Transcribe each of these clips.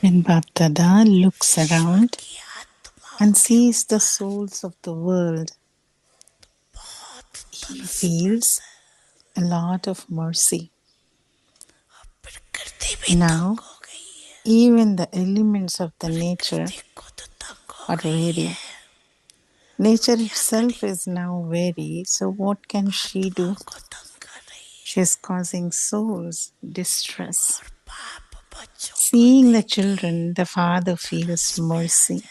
When Bapdada looks around and sees the souls of the world, he feels a lot of mercy. Now, even the elements of the nature are weary. Nature itself is now weary, so what can she do? She is causing souls distress. Seeing the children, the father feels mercy.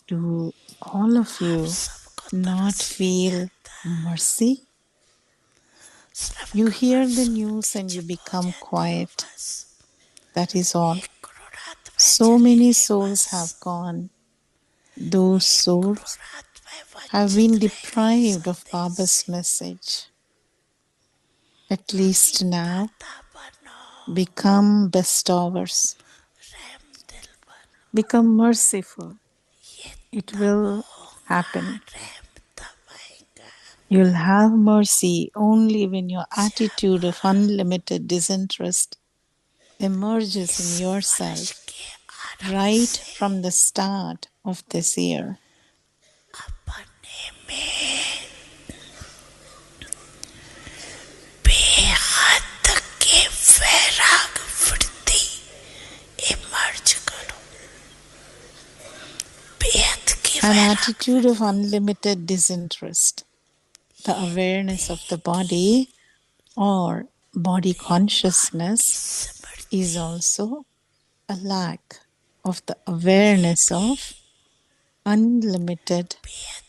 Do all of you not feel mercy? You hear the news and you become quiet. That is all. So many souls have gone. Those souls have been deprived of Baba's message. At least now, become bestowers. Become merciful. It will happen. You'll have mercy only when your attitude of unlimited disinterest emerges in yourself right from the start of this year. An attitude of unlimited disinterest, the awareness of the body or body consciousness is also a lack of the awareness of unlimited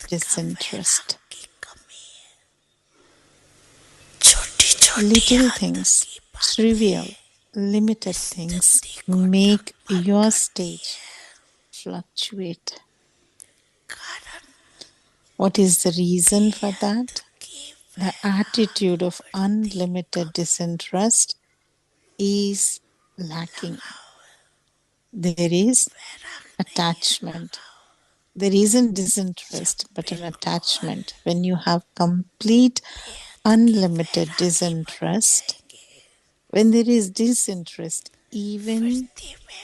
disinterest. Little things, trivial, limited things make your stage fluctuate. What is the reason for that? The attitude of unlimited disinterest is lacking. There is attachment. There isn't disinterest, but an attachment. When you have complete unlimited disinterest, when there is disinterest, even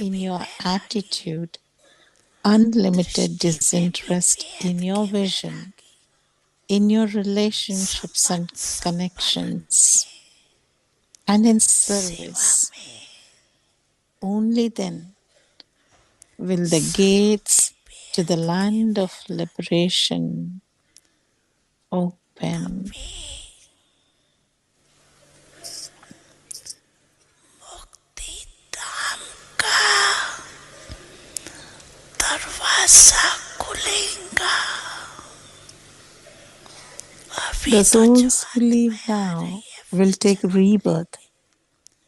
in your attitude, unlimited disinterest in your vision, in your relationships and connections, and in service, only then will the gates to the land of liberation open. The souls who live now will take rebirth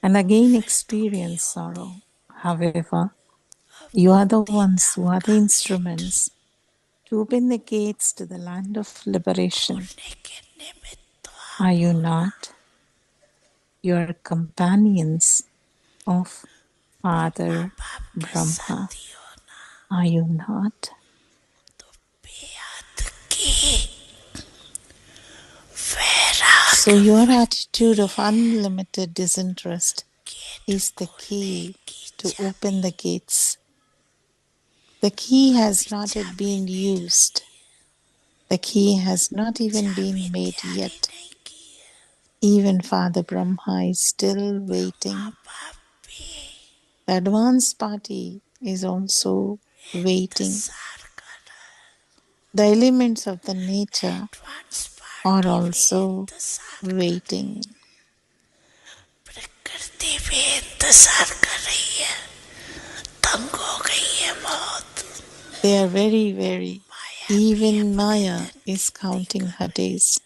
and again experience sorrow. However, you are the ones who are the instruments to open the gates to the land of liberation. Are you not? You are companions of Father Brahma. Are you not? So your attitude of unlimited disinterest is the key to open the gates. The key has not yet been used. The key has not even been made yet. Even Father Brahma is still waiting. The advance party is also waiting. The elements of the nature are also waiting. They are very, very. Even Maya is counting her days.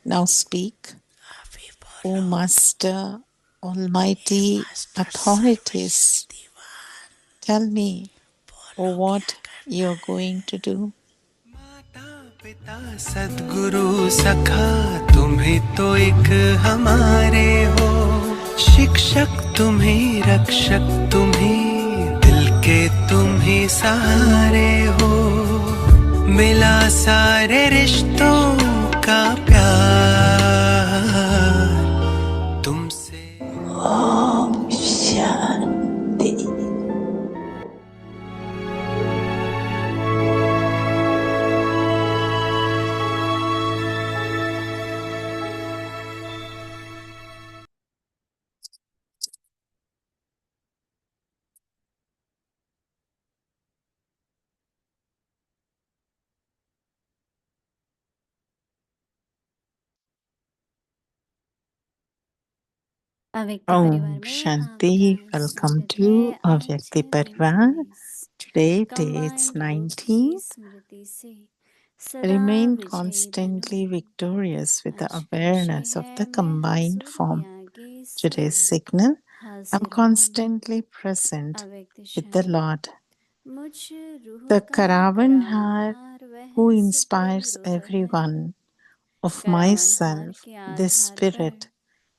Now speak, O Master, Almighty authorities. Tell me, what you're going to do. पिता सद्गुरु सखा तुम्ही तो एक हमारे हो शिक्षक तुम्ही रक्षक तुम्ही दिल के तुम्ही सहारे हो मिला सारे रिश्तों का प्यार तुमसे Om Shanti. अव्यक्ति परिवार Om में Shanti. आपका Welcome स्वागत to है आज Avyakti Parivar. 19 Today, day it's combined योग की 19. स्मृति से सदा Remain विजयी बनो। constantly victorious with the आज का विषय awareness of है the मैं combined हुजूर के form. आगे Today's सदा signal, I'm हाजिर हूँ। constantly present अव्यक्त with the क्षण Lord. मुझ रूह The का Karavanhar करावनहार who वह inspires सपूर्व है। everyone of करावनहार myself, के this आधार spirit पर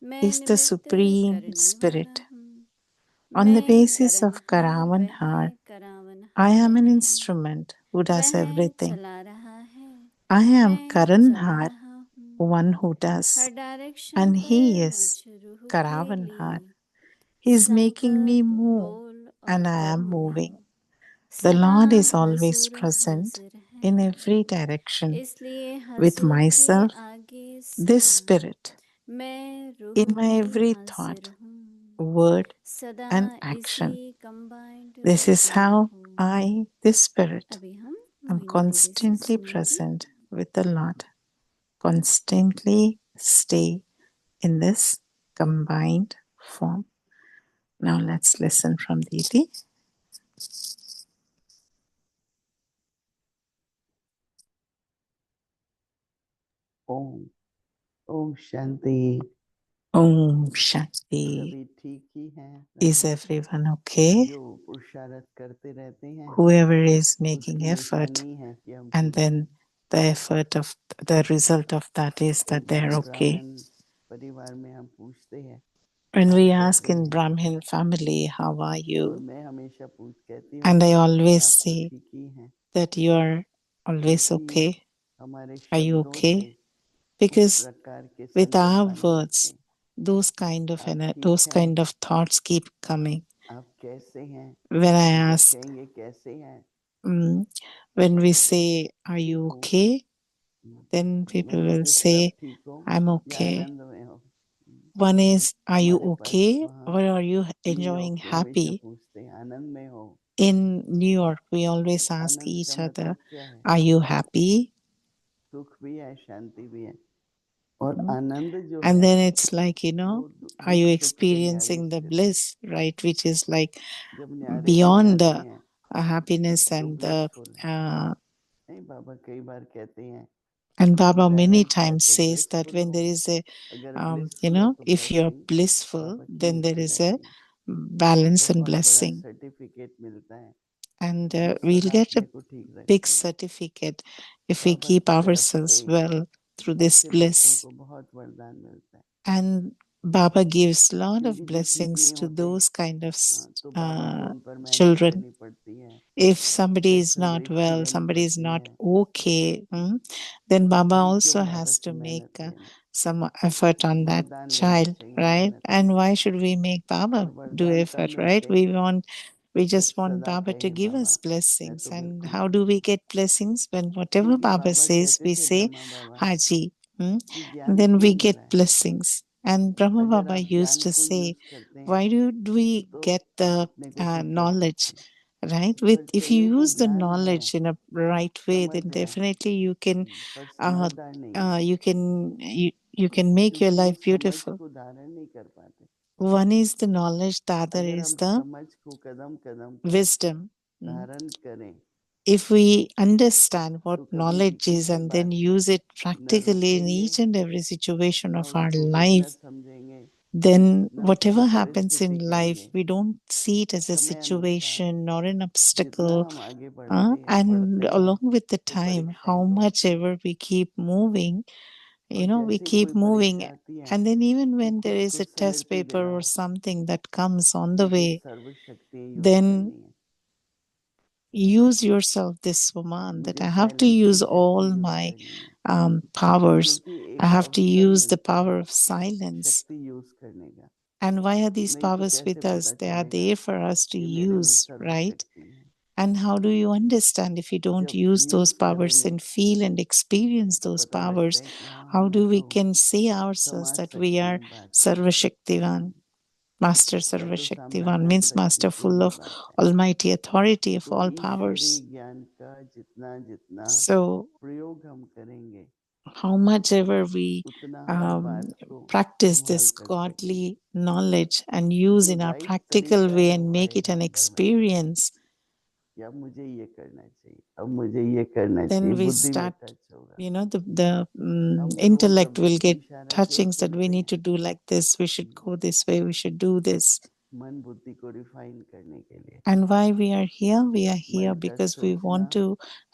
मैं is the निमित्त Supreme करने वाला Spirit. हूँ। On the मैं basis of करनहार वह Karavanhar, I करावनहार am an है। instrument who does वह everything. चला रहा है I am मैं चल Karanhar, रहा हूँ। one who her does, direction and he पर मुझ is रूह के Karavanhar. लिए He is making me साकत move, बोल and और I am करूँ मैं moving. The सदा Lord is always Hazur present हाजिर है। in every direction. इसलिए With हजूर के myself, आगे this सदा spirit, मैं in रूह my में every हाजिर thought, हूँ। word, सदा and इसी action. कंबाइंड This योग is में how हूँ। I, this spirit, अभी हम am मोहिनी दीदी से constantly सुनेंगे। present with the Lord. Constantly stay in this combined form. Now let's listen from Didi. Om Om Shanti. Om Shanti. सभी ठीक ही हैं Is ना? everyone okay? जो पुरुषार्थ करते रहते हैं Whoever is उसकी making effort, निशानी है कि हम and ठीक हैं। then the effort of the result of that is that एक they are okay. ब्राह्मण परिवार में हम पूछते हैं When आप we कैसे ask in हैं, Brahmin family, how are और you? मैं हमेशा पूछ कहती हूँ And I कि always आप तो say ठीक ही हैं, that you are always क्योंकि okay. हमारे Are you शब्दों okay? से उस Because प्रकार के with संकेत our आने लगते words, हैं। आप ठीक those हैं, kind of thoughts keep coming. आप कैसे हैं, When I हम जब ask, कहेंगे कैसे हैं when we say, "Are ठीक you हो, okay?" then people मतलब will जिस तरह आप say, ठीक हो "I'm या okay." आनंद में हो। One is, "Are you हमारे पास okay?" वहाँ or "Are you New York enjoying पे हमेशा happy?" पूछते हैं आनंद में हो। In New York, we always ask आनंद का each other, मतलब क्या है? "Are you happy?" सुख भी है, शांति भी है, और Mhm. आनंद जो And है then it's like, वो are you दुख सुख से न्यारी experiencing the स्थिति है। bliss, right? Which is like जब न्यारे हो beyond जाते the हैं happiness तो and the ब्लिसफुल है। uh, नहीं, बाबा कई बार कहते हैं and Baba many बैलेंस है times तो says that ब्लिसफुल when हो, there is a अगर ब्लिसफुल है तो if you're ब्लेसिंग blissful, बाबा की then there मिलती is a रहती है। balance and बहुत बड़ा blessing, सर्टिफिकेट मिलता है and जो we'll सदा get a अपने को ठीक big रखती है। certificate if we Baba keep की तरफ से ourselves well through this ऐसे बच्चों bliss. को बहुत वरदान मिलता है, And Baba gives a lot क्योंकि of जो ठीक blessings नहीं to होते those kind of तो बाबा को उन पर मेहनत children. करनी पड़ती है, If somebody is not संघर्ष की well, लेनी somebody is पड़ती not है। okay, then Baba हम क्यों also बाबा has to से make मेहनत लेना, some effort on that वरदान लेने child, चाहिए, right? मेहनत And नहीं। why should we make और Baba do वरदान तब effort, right? मिलते हैं We जब just want सदा Baba to कहें give us बाबा मैं blessings. तो And बिल्कुल how do ठीक we हूँ। get blessings? When whatever क्योंकि Baba बाबा says, कहते we थे say, ब्रह्मा बाबा Haji. कि And ज्ञान then we क्यों get मिला है, blessings. And Brahma अगर Baba आप used ज्ञान to को say, यूज करते हैं why do we तो get आप the अपने को ठीक कर knowledge? सकते हैं। Right, with पर if you कईयों को use the ज्ञान है, knowledge in a right way, समझ then है, definitely पर uh, समझदार नहीं है, you can make your क्योंकि वो life समझ beautiful. को धारण नहीं कर पाते। One is the knowledge, the other अगर is हम the समझ को कदम कदम पर wisdom. धारण करें If we understand what तो कभी knowledge is किसी and then बात use it न practically in रुकेंगे, each and every situation न of our उसको life, weakness समझेंगे, then न उसको whatever happens in परिस्थिति life, कहेंगे। we don't see it as a समय अनुसार situation or an जितना obstacle. हम आगे बढ़ते हैं And पढ़ते हैं along with the तो time, परीक्षाएं how तो much आती हैं, ever we keep moving, और we जैसे ही keep कोई moving. परीक्षा आती है And then even तो when there खुद is को a test समर्पित paper or दिलाओ, something that comes on the मुझे way, सर्व शक्तियाँ यूज then करनी है, use yourself this woman that मुझे I have to साइलेंस की use शक्ति all यूज my करनी है, powers. क्योंकि I एक have to अवसर use the मिलता power है of silence. शक्ति यूज करने का, And why are these नहीं तो powers कैसे with us? पता They are चलेगा there for us to कि मेरे में use, सर्व right? शक्ति है। And how do you understand if you don't जब use those यूज powers करेंगे and feel and experience तो those पता लगता powers? है कि हाँ How मैं do we तो can say ourselves समाज that we शक्ति are में बात कर Sarva रहा Shaktivan? हूँ, Master मैं Sarva तो Shaktivan सामर्थ्य means शक्ति master से full भी of बात कर रहा हूँ। almighty authority of तो all ईश्वरीय powers. ज्ञान का जितना जितना So प्रयोग हम करेंगे how much ever we उतना हर um, बात को practice हम हल this कर सकें, godly knowledge and use जो in our राइट practical तरीका way है and वो make आएगा it an अंदर में experience, कि अब मुझे ये करना चाहिए, अब मुझे ये करना then चाहिए, we बुद्धि में start, टच होगा। the अगर वो intellect will प्रवृत्ति get इशारा दे touchings that we सुनते need to हैं, do like this, we should go this way, we should do this. मन बुद्धि को रिफाइन करने के लिए And why we are here? We are मन here का because we सोचना, want to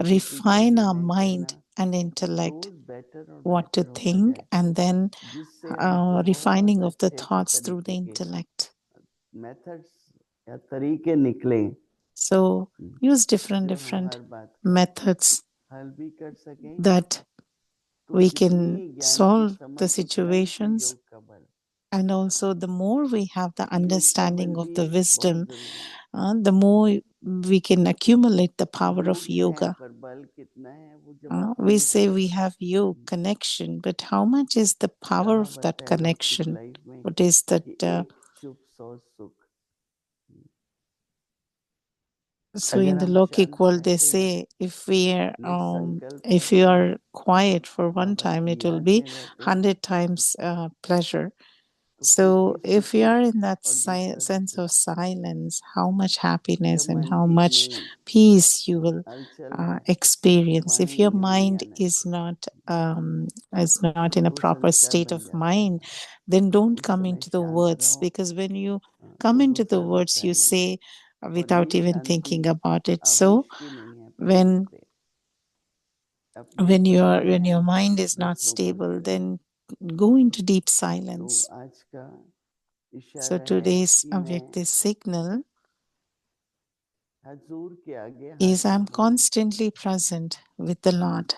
बुद्धि का refine our अभिनय करना mind and intellect, रोज बेटर और what to बेटर होता think, जाए, and then जिससे हमको refining बहुत of the अच्छे अच्छे thoughts through the तरीके के intellect. मेथड्स या तरीके निकले, So use different जो हम different हर बात का methods हल भी कर सकें, that तो we जितनी can ज्ञान की solve the समझ उतना ही फिर situations. योग का बल। And also, the more we have the योग का बल understanding of भी the बहुत wisdom, जरूरी है। the more we can accumulate the power of योग है yoga. पर बल कितना है वो जब आप We समझ say we जाएंगे। have yoga connection, but how much is the power of that कहावत है लौकिक connection? लाइफ में What is that? कि एक चुप सौ सुख। So in अगर the हम Lokik शांत world, they रहते हैं, say निसंकल्प if you रहते हैं, are quiet for one Baba time, की it will याद be में रहते हैं, 100 times pleasure. तो खुद So भी if you सुखी are in that और दूसरा भी sense of सुखी। silence, how much जब happiness and मन how ठीक much नहीं, peace you will हलचल है, experience. If पानी your में नहीं mind आना is चाहिए, not in a तो proper संस्कार state बन of जाता mind, है। then don't उस come समय into the शांत words, रहो, because when you come तो into the दूसरा भी words, you साइलेंट। say और without ये even Shanti thinking about it. So आवेश की नहीं है, प्रेम when से, अपने ऊपर नहीं when your है, mind is not दूसरों पर stable, प्रेम। then go into deep तो silence. आज का So इशारा है today's कि मैं Avyakti signal हजूर के आगे is हाजिर I'm हूँ। constantly present with the Lord.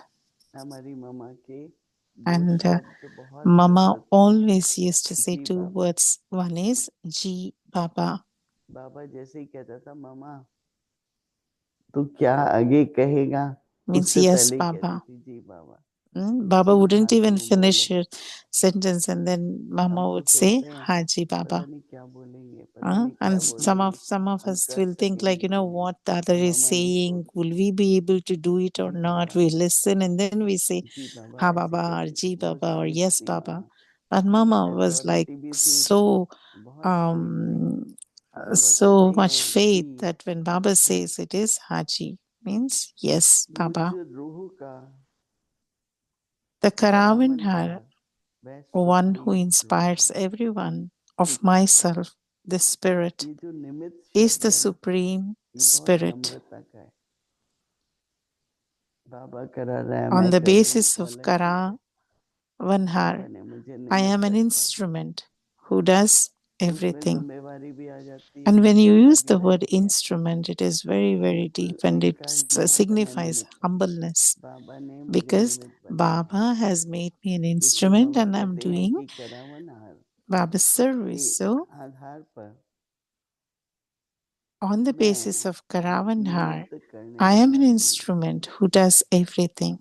हमारी मम्मा के दो And शब्द बहुत Mama प्रसिद्ध हैं, always used to say ji two Baba. words. One is Ji Baba, बाबा जैसे ही कहता था मम्मा तू क्या आगे कहेगा, means उससे yes, पहले ही कहती Baba. थी जी बाबा। Baba जी हाँ wouldn't even सुनो बोलो। finish her sentence, and then हम Mama तो would say सोचते हैं Haji पता Baba. नहीं क्या बोलेंगे, पता नहीं क्या And बोलेंगे, some of हम us कर will think like, सकेंगे कि नहीं। what the other तो is मम्मा नहीं saying, छोड़ती will थी, we be able to do it or ji not? Baba, We listen and then we say ji Baba Ha ऐसे Baba or कहती Ji थी, बहुत Baba or स्ट्रिक्ट Yes थी Baba. Mama. But Mama was like authority भी थी, so बहुत strict थी। तो बाबा कहते so हैं much वो faith ji, that when Baba says it is Haji, means yes, मुझ Baba. रूह का The Karavanhar, करावनहार वह one who सुप्रीम inspires रूह है। everyone, of myself, the Spirit, ये जो निमित्त is शब्द the है ना, supreme ये बहुत Spirit. नम्रता का है। बाबा करा रहा है, On मैं the कर रही हूँ, basis वो of अलग चीज है। बाबा Karavanhar, ने मुझे I निमित्त am an रखा है, instrument who does उसमें everything. जिम्मेवारी भी आ जाती And है, when you use जिम्मेदारी the word रहती है। instrument, it is very, very एक deep, and it अहंकार नहीं आता, मैं signifies निमित्त हूँ, humbleness, बाबा ने मुझे because निमित्त बनाया है। Baba has made me an इसलिए instrument बाबा and I'm कहते हैं doing कि करावनहार Baba's के service. So, आधार पर on the मैं basis of Karavanhar, निमित्त करने I am वाला an हूँ। instrument who does everything.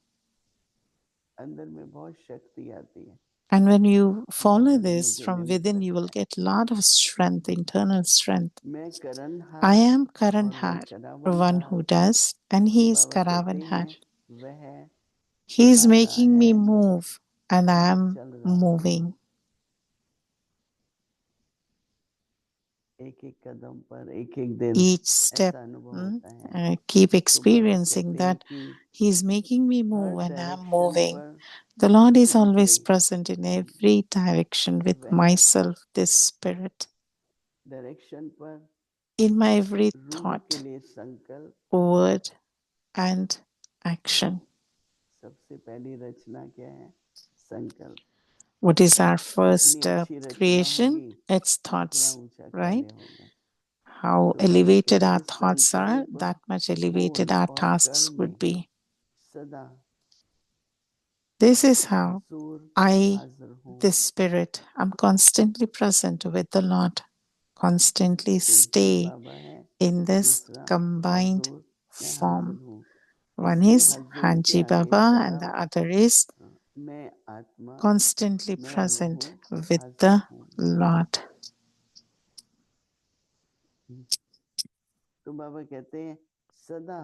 अंदर में बहुत शक्ति आती है And when you कि follow बाबा ने this मुझे from निमित्त within, you रखा will है। get a lot of strength, internal strength. मैं I करणहार am और वह Karanhar, one करावनहार। who does, and he is बाबा कहते Karavanhar. हैं वह He is चला रहा making me है move, and और I मैं am चल रहा हूँ। moving. एक एक कदम पर एक एक दिन Each step, ऐसा अनुभव होता है। keep तो बाबा experiencing कहते हैं that कि He is making me her move and I am direction moving. पर The Lord is खुद से always present in every direction with वह myself, this Spirit, डायरेक्शन पर in my every रूह के thought, लिए संकल्प। word, and action. सबसे पहली रचना क्या है? संकल्प। What is our जितनी first अच्छी रचना creation? होगी It's उतना thoughts, ऊंचा right? कार्य होगा। How तो बाबा elevated कहते our हैं thoughts are, संकल्प, that much elevated बोल our और कर tasks में would be. सदा This is how Hazur I, हाजिर हूँ, this Spirit, I'm constantly present with the Lord, constantly क्योंकि एक stay बाबा है, in this दूसरा combined हजूर मैं हाजिर form. हूँ। One इसलिए is हजूर के Hanji आगे Baba, सदा and the other is मैं आत्मा, constantly मैं रूह present with हाजिर the हूँ। Lord. तो बाबा कहते हैं सदा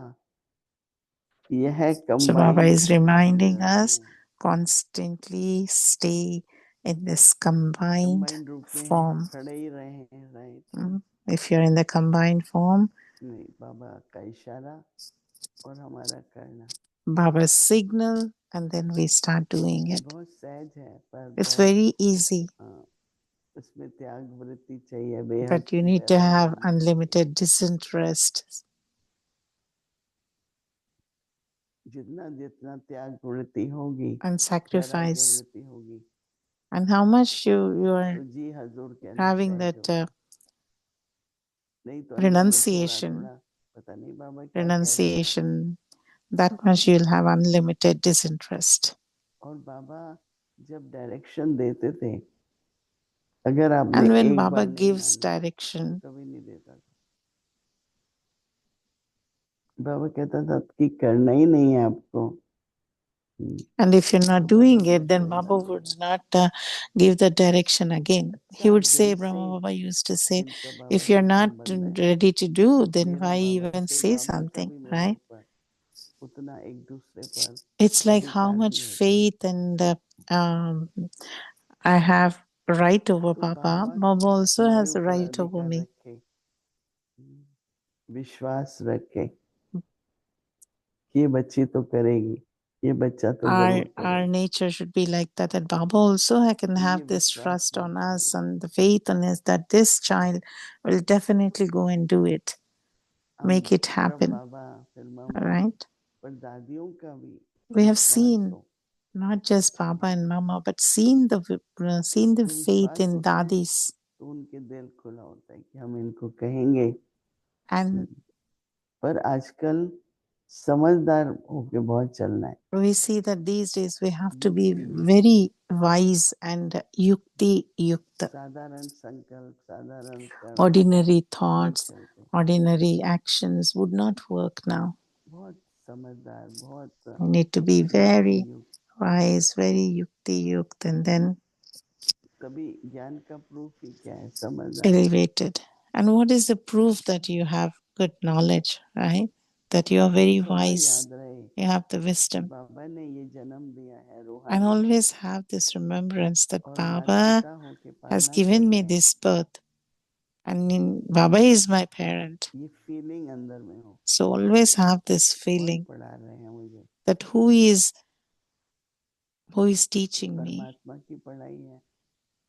यह So Baba combined is reminding मैं us हूँ। constantly stay in this combined combined रूप में form. खड़े ही रहे हैं, right? If you're in the combined form, नहीं, बाबा का इशारा और हमारा करना Baba's signal, and then we start doing it. बहुत सहज है, पर It's बहुत very easy, उसमें त्याग वृत्ति चाहिए, बेहद but you need to वैराग्य have होना चाहिए। unlimited disinterest. जितना जितना त्याग वृत्ति होगी, And वैराग्य sacrifice, वृत्ति होगी, and how much you are तो जी हजूर कहना having सहज that होगा। नहीं तो अंत में थोड़ा renunciation, थोड़ा पता नहीं बाबा क्या कह रहे हैं। renunciation, that much you'll have unlimited disinterest. और बाबा जब डायरेक्शन देते थे, अगर आपने And when एक Baba बार नहीं gives मानी, direction, तो कभी नहीं देता था। बाबा कहता था कि करना ही नहीं है आपको। and if you're not तो doing बाबा it, then दूसरे Baba नाम would देता। not give the direction again. He अच्छा would दिल say, से Brahma Baba used to say, जिनका बाबा if you're से not संबंध है, ready to do, then मेरा why बाबा even से say बाबा का something, भी मेरे right? ऊपर उतना एक दूसरे पर It's like how अधिकार much भी होता है। faith and I have right over तो Baba. बाबा Baba also तुम्हारे has the ऊपर right over अधिकार me. रखे, विश्वास रखे कि ये बच्ची तो करेगी, ये बच्चा तो जरूर Our करेगा। nature should be like that. That Baba also can ये have this विश्वास trust होना on चाहिए। us and the faith on us that this child will definitely go and do it, हम make it सिर्फ happen, बाबा फिर मामा right? पर दादियों का भी We have विश्वास seen हो, not just Baba and Mama, but seen the तो faith विश्वास in होता है, dadis, तो उनके दिल खुला होता है कि हम इनको कहेंगे। and पर आजकल समझदार होके बहुत चलना है। we see that these days we have to be युक्ति very wise and yukti yukta. साधारण संकल्प, साधारण कर्म Ordinary नहीं thoughts, चलते। ordinary actions would not work now. बहुत समझदार, बहुत We need to be युक्ति very युक्त, wise, very yukti yukt, and then तभी ज्ञान का प्रूफ ही क्या है, समझदार। elevated. And what is the proof that you have good knowledge, right? That you are very सदा wise, याद रहे you have the कि wisdom. बाबा ने ये जन्म दिया है And रूहानी, always have this remembrance that और माता Baba पिता होके has पालना कर given me रहे हैं। this birth, and Baba is my parent. ये फीलिंग अंदर में हो, So always have this कौन feeling पढ़ा रहे हैं मुझे? that who is teaching me. परमात्मा की पढ़ाई है,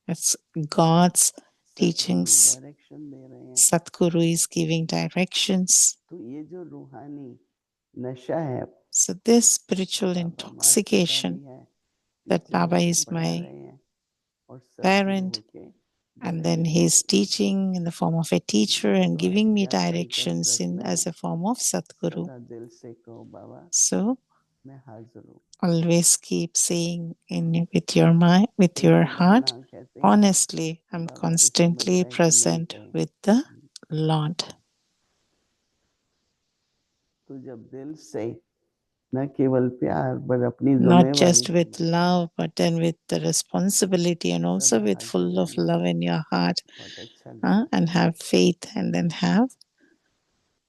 It's God's Satguru teachings. Direction दे रहे हैं। Satguru is giving directions. तो ये जो रूहानी नशा है, So this spiritual बाबा माता पिता intoxication भी है, that टीचर Baba होके is पढ़ा my रहे हैं, और सतगुरु parent, होके and then डायरेक्शन he's दे रहे हैं। teaching in the form of a teacher and तो आज giving me क्या संकल्प directions in रखना as है, a form of Satguru. सदा दिल से कहो बाबा So मैं हाजिर हूँ। always keep saying with your mind, with your क्योंकि heart, बनना कहते हैं, honestly, I'm बाबा भी constantly समझता है कि नहीं present कहें। with the Lord. तो जब दिल से न केवल प्यार पर अपनी Not जिम्मेवारी just with love, but then with the responsibility and also सदा with हाजिर full of रहना love in your heart, बहुत अच्छा लगा। and have faith, and then have,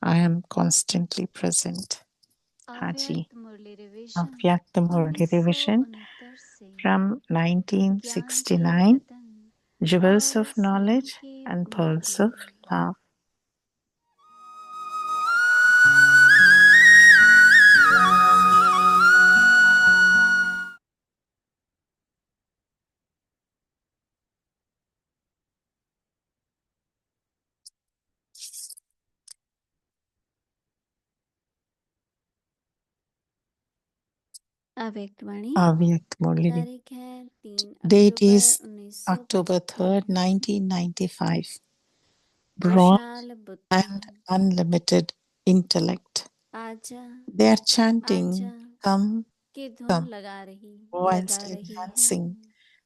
I am constantly present. Haji. अव्यक्त मुरली रिवीजन Avyakta Murli Revision 1969 से from ज्ञान के 1969, रतन Jewels और of स्नेह Knowledge के and Pearls of मोती Love. अव्यक्त वाणी Avyakt Murli. तारीख है 3 Date October is October 3rd, 1995। 1995. Bronze Vishal and बुद्धि unlimited intellect. आजा They are आजा chanting, Come, की धुन come, whilst लगा रही है enhancing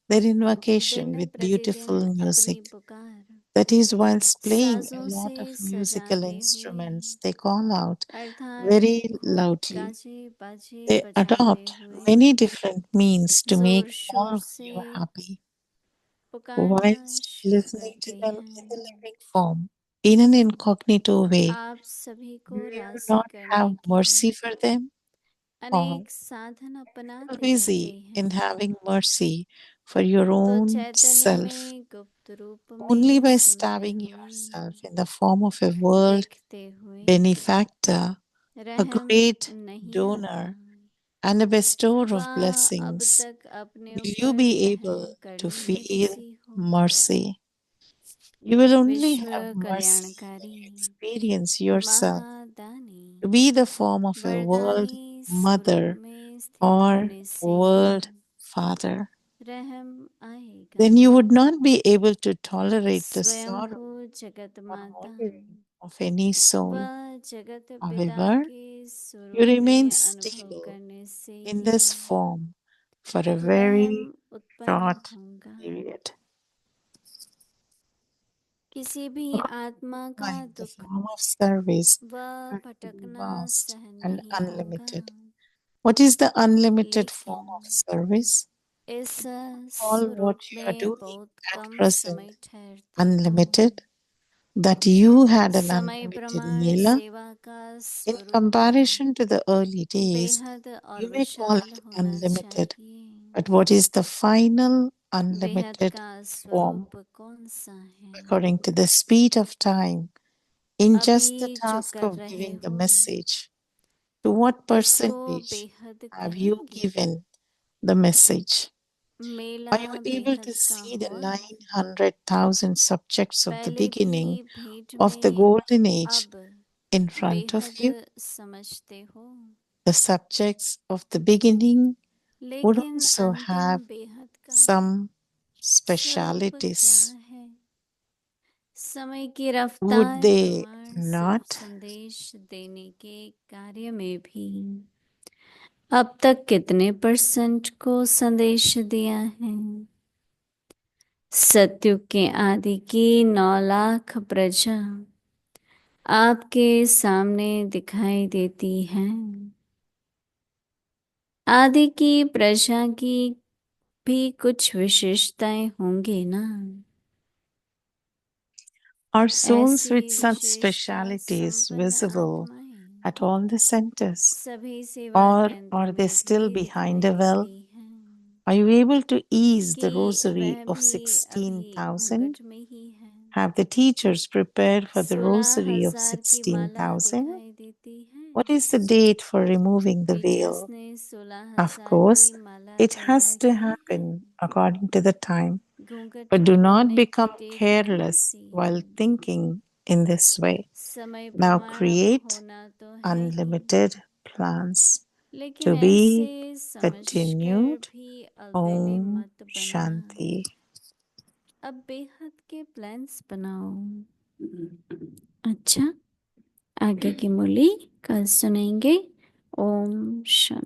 their invocation दिन with प्रतिदिन beautiful अपनी music. पुकार That is, whilst playing a साजों lot से of musical सजाते हुए instruments, they call out अर्थात very खूब loudly. गाजे बाजे They बजाते adopt हुए many different means to make जोर all शोर of से you happy, पुकारना whilst शुरू listening to करते them in the हैं। living form, in an incognito way. आप सभी Do को you राजी not करने have की mercy for them? अनेक साधन अपनाते busy रहते in हैं having mercy for your तो own चैतन्य self में गुप्त रूप only में by समाये stabbing हुए yourself in the form of a world देखते हुए benefactor, a रहम great नहीं आता donor, and a bestower of वह अब blessings, तक अपने will you ऊपर be रहम able to करने में feel बिजी हो mercy? You will only विश्व have mercy when कल्याणकारी you experience yourself to Mahadani be the form of a world वरदानी स्वरूप mother में स्थित or होने से ही world father. रहम आएगा Then you would not be able to tolerate the स्वयं sorrow को जगत or माता wandering of any soul. वह जगत पिता However, के you स्वरूप remain में अनुभव stable करने से in he this form for a रहम very उत्पन्न short होगा period. किसी भी आत्मा का Why? The दुख form of service व has to be भटकना vast सहन and नहीं होगा unlimited. What is the unlimited form of लेकिन service? इस All what स्वरूप you are में doing बहुत at कम present समय ठहरता हो unlimited, that you had an समय unlimited प्रमाण Leela. सेवा का In स्वरूप भी comparison to the early days, बेहद और you may call Vishal it होना unlimited, चाहिए but what is the final बेहद unlimited का form स्वरूप कौन सा है according to the speed of time in just the अभी जो task कर of रहे giving the हो message? To what इसको percentage बेहद have you कहेंगे given the message? Mela Are you able to बेहद का see the हुआ 900,000 subjects of the पहले भी beginning भेंट of the में golden age अब in front of बेहद you? समझते हो The subjects of the beginning would लेकिन also अंतिम have बेहद का some स्वरूप क्या specialities, है समय की would रफ्तार they प्रमाण सिर्फ not? संदेश देने के कार्य में भी अब तक कितने परसेंट को संदेश दिया है सत्युग के आदि की 9 लाख प्रजा आपके सामने दिखाई देती है आदि की प्रजा की भी कुछ विशेषताएं होंगी ना Are souls ऐसी with such विशेषता specialities संपन्न visible आत्माएं at all the centers? सभी सेवा Or केंद्रों are they में still भी behind दिखाई a veil? देती हैं Are you able to ease the कि rosary वह of भी अभी 16,000? घूंघट में ही है Have the teachers prepared for the सोलह rosary of हजार की माला 16,000? दिखाई देती है What is the date for removing the teachers veil? ने सोलह Of हजार course, की माला it has तैयार to की है happen according to the time. घूंघट But do not खोलने की become डेट कौन careless सी while है thinking in this way. समय Now प्रमाण अब create होना तो है ही unlimited plans लेकिन to ऐसे be समझकर continued. भी अवेले Om मत बनना Shanti. अब बेहद के प्लान्स बनाओ अच्छा आगे की मुरली कल सुनेंगे ओम शांति